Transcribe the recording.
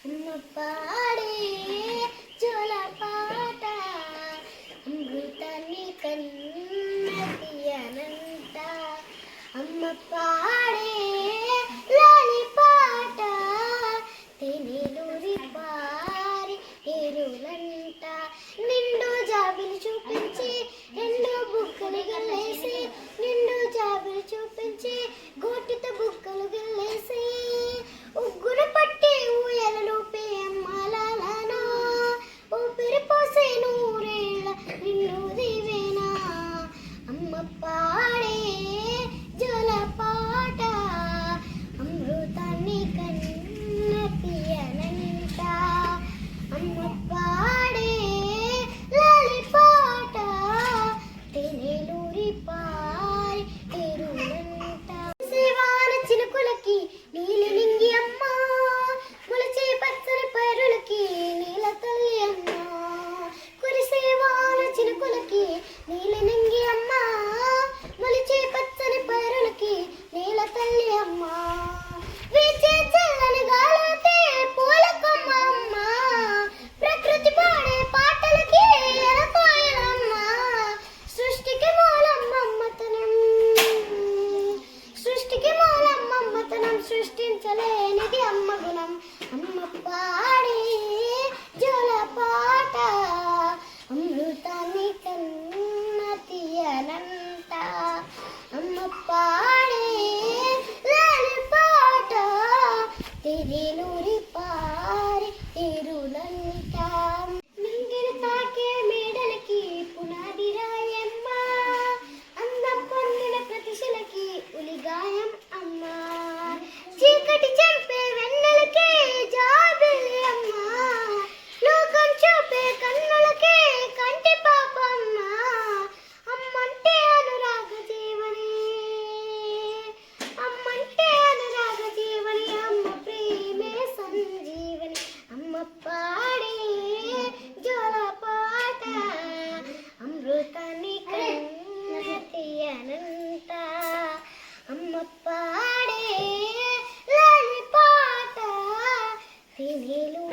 అమ్మ పాడే జోల పాట అమృతాన్ని కన్నతియనంట అమ్మ పాడే లాలి పాట తెనిలూరి పారి ఎరులంట నిండు జాబిలి చూపించి రెండు బుక్కలు గిల్లేసి నిండు జాబిలి చూపించి గోటితో బుక్కలు గిల్లేసి ఉగ్గున పట్టి ఊయలలోపే అమ్మలాలనా ఊపిరి పోసే నూరేళ్ళ నిన్ను దివేనా అమ్మ పాడే జోల పాట అమృతాన్ని కన్నతియనంట అమ్మ పాడే లాలి పాట తెనెలూరి పారి ఎరులంట శివాన చినుకులకి నీలి నింగి అమ్మ మొలచే పచ్చని పైరులకి నీల తల్లి అమ్మ కురిసేవాన చినుకులకి నీలి నింగి అమ్మ మొలచే పచ్చని పైరులకి నీల తల్లి అమ్మ వీచే చల్లని గాలికే పూల కొమ్మ అమ్మ ప్రకృతి పాడే పాటలకి ఎలకోయలమ్మ సృష్టికి మూలం మమ్మతనం సృష్టికి మూలం మమ్మతనం సృష్టించలేనిది అమ్మ గుణం అమ్మ పాడే జోల పాట అమృతాన్ని కన్నతియనంట అమ్మ పాడే లాలి పాట తెరిలూరి పారి ఎరులంట నింగిని తాకే మేడలకి పునాది రాయమ్మ అందం పొందిన ప్రతిశలకి ఉలిగాయం అమ్మ చీకటి చంపే వెన్నెలకే జాబిలి అమ్మ లోకం చూపే కన్నులకే కంటి పాపమ్మ అమ్మంటే అనురాగ జీవని అమ్మంటే అనురాగ జీవని అమ్మ ప్రేమే సంజీవని అమ్మ పాడే జోల పాట అమృతాన్ని కన్నతియనంట అమ్మ పాడే లాలి పాట తెనిలు